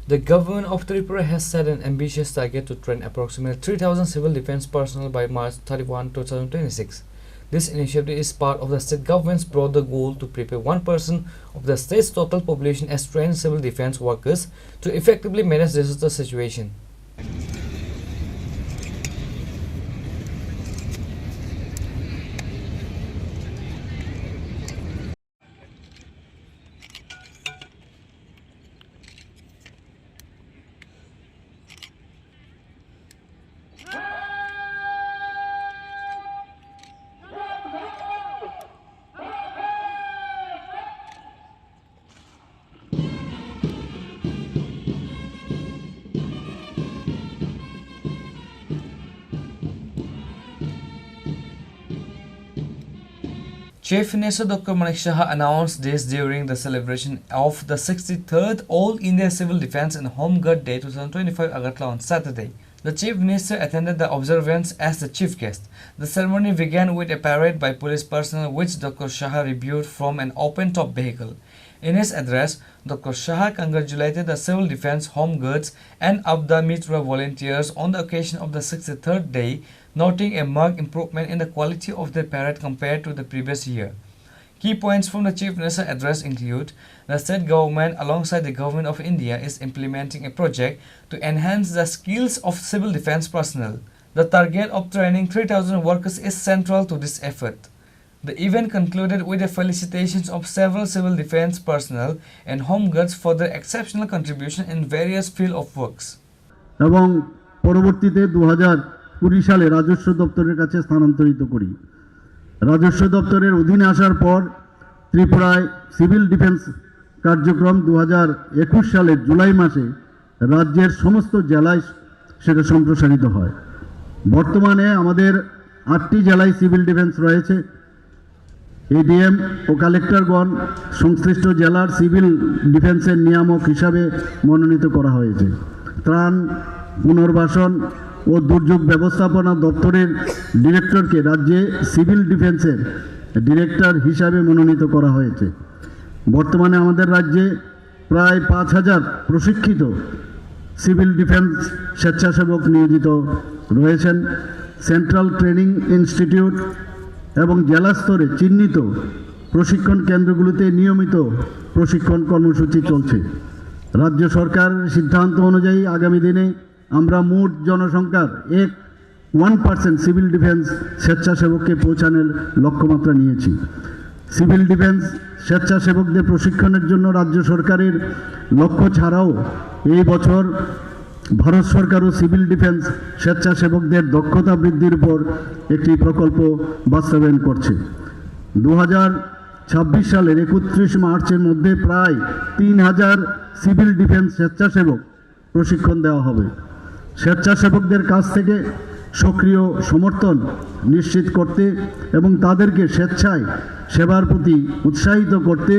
The government of Tripura has set an ambitious target to train approximately 3,000 civil defense personnel by March 31, 2026. This initiative is part of the state government's broader goal to prepare 1% of the state's total population as trained civil defense workers to effectively manage disaster situation. Chief Minister Dr. Manik Saha announced this during the celebration of the 63rd All India Civil Defence and Home Guard Day 2025 Agartala on Saturday. The Chief Minister attended the observance as the chief guest. The ceremony began with a parade by police personnel which Dr. Saha reviewed from an open-top vehicle. In his address, Dr. Saha congratulated the Civil Defence, Home Guards and Abda Mitra volunteers on the occasion of the 63rd day, noting a marked improvement in the quality of the parade compared to the previous year. Key points from the Chief Minister's address include the state government alongside the Government of India is implementing a project to enhance the skills of civil defence personnel. The target of training 3,000 workers is central to this effort. The event concluded with the felicitations of several civil defence personnel and home guards for their exceptional contribution in various fields of works. এবং পরবর্তীতে 2020 সালে রাজস্ব দপ্তরের কাছে স্থানান্তরিত করি। রাজস্ব দপ্তরের অধীনে আসার পর ত্রিপুরায় সিভিল ডিফেন্স কার্যক্রম 2021 সালের জুলাই মাসে রাজ্যের সমস্ত জেলায় সেটা সম্প্রসারিত হয়। বর্তমানে আমাদের 8টি জেলায় সিভিল ডিফেন্স রয়েছে। এডিএম ও কালেক্টরগণ সংশ্লিষ্ট জেলার সিভিল ডিফেন্সের নিয়ামক হিসাবে মনোনীত করা হয়েছে। ত্রাণ, পুনর্বাসন ও দুর্যোগ ব্যবস্থাপনা দপ্তরের ডিরেক্টরকে রাজ্যে সিভিল ডিফেন্সের ডিরেক্টর হিসাবে মনোনীত করা হয়েছে। বর্তমানে আমাদের রাজ্যে প্রায় 5,000 প্রশিক্ষিত সিভিল ডিফেন্স স্বেচ্ছাসেবক নিয়োজিত রয়েছেন। সেন্ট্রাল ট্রেনিং ইনস্টিটিউট এবং জেলা স্তরে চিহ্নিত প্রশিক্ষণ কেন্দ্রগুলোতে নিয়মিত প্রশিক্ষণ কর্মসূচি চলছে। রাজ্য সরকারের সিদ্ধান্ত অনুযায়ী আগামী দিনে আমরা মোট জনসংখ্যার 1% সিভিল ডিফেন্স স্বেচ্ছাসেবককে পৌঁছানোর লক্ষ্যমাত্রা নিয়েছি। সিভিল ডিফেন্স স্বেচ্ছাসেবকদের প্রশিক্ষণের জন্য রাজ্য সরকারের লক্ষ্য ছাড়াও এই বছর ভারত সরকারও সিভিল ডিফেন্স স্বেচ্ছাসেবকদের দক্ষতা বৃদ্ধির উপর একটি প্রকল্প বাস্তবায়ন করছে। 2026 সালের 31 মার্চের মধ্যে প্রায় 3,000 সিভিল ডিফেন্স স্বেচ্ছাসেবক প্রশিক্ষণ দেওয়া হবে। স্বেচ্ছাসেবকদের কাছ থেকে সক্রিয় সমর্থন নিশ্চিত করতে এবং তাদেরকে স্বেচ্ছায় সেবার প্রতি উৎসাহিত করতে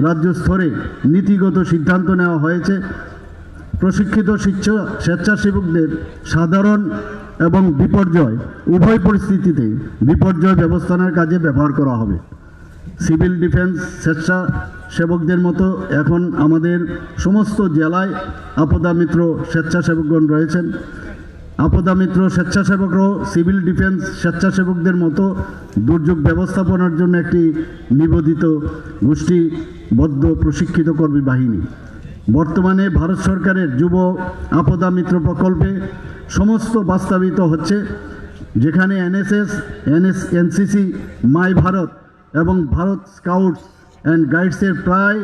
রাজ্য স্তরে নীতিগত সিদ্ধান্ত নেওয়া হয়েছে। প্রশিক্ষিত স্বেচ্ছাসেবকদের সাধারণ এবং বিপর্যয় উভয় পরিস্থিতিতে বিপর্যয় ব্যবস্থাপনার কাজে ব্যবহার করা হবে। সিভিল ডিফেন্স স্বেচ্ছাসেবকদের মতো এখন আমাদের সমস্ত জেলায় আপদা মিত্র স্বেচ্ছাসেবকগণ রয়েছেন। আপদা মিত্র স্বেচ্ছাসেবকরাও সিভিল ডিফেন্স স্বেচ্ছাসেবকদের মতো দুর্যোগ ব্যবস্থাপনার জন্য একটি নিবন্ধিত গোষ্ঠীবদ্ধ প্রশিক্ষিত কর্মী বাহিনী। বর্তমানে ভারত সরকারের যুব আপদা মিত্র প্রকল্পে সমস্ত বাস্তবায়িত হচ্ছে, যেখানে এনএসএস, এনসিসি, মাই ভারত এবং ভারত স্কাউটস অ্যান্ড গাইডসের প্রায়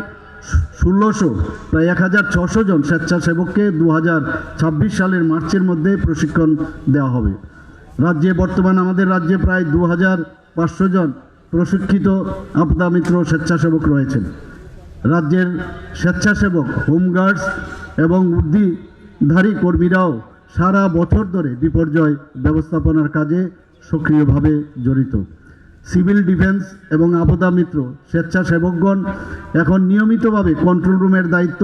1,600 জন স্বেচ্ছাসেবককে 2026 সালের মার্চের মধ্যে প্রশিক্ষণ দেওয়া হবে। রাজ্যে বর্তমান আমাদের রাজ্যে প্রায় 2,500 জন প্রশিক্ষিত আপদা মিত্র স্বেচ্ছাসেবক রয়েছেন। রাজ্যের স্বেচ্ছাসেবক, হোমগার্ডস এবং উদ্ধারী কর্মীরাও সারা বছর ধরে বিপর্যয় ব্যবস্থাপনার কাজে সক্রিয়ভাবে জড়িত। সিভিল ডিফেন্স এবং আপদা মিত্র স্বেচ্ছাসেবকগণ এখন নিয়মিতভাবে কন্ট্রোল রুমের দায়িত্ব,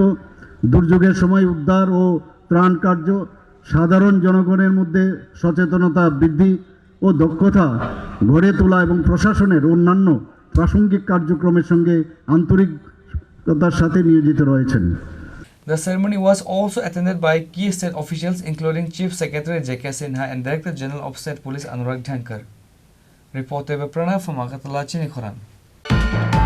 দুর্যোগের সময় উদ্ধার ও ত্রাণ কার্য, সাধারণ জনগণের মধ্যে সচেতনতা বৃদ্ধি ও দক্ষতা গড়ে তোলা এবং প্রশাসনের অন্যান্য প্রাসঙ্গিক কার্যক্রমের সঙ্গে আন্তরিকতার সাথে নিয়োজিত রয়েছেন। The ceremony was also attended by key state officials including Chief Secretary J.K. Sinha and Director General of State Police Anurag Dhankar. Reported by Pranav from Agartala, Chini Khoran.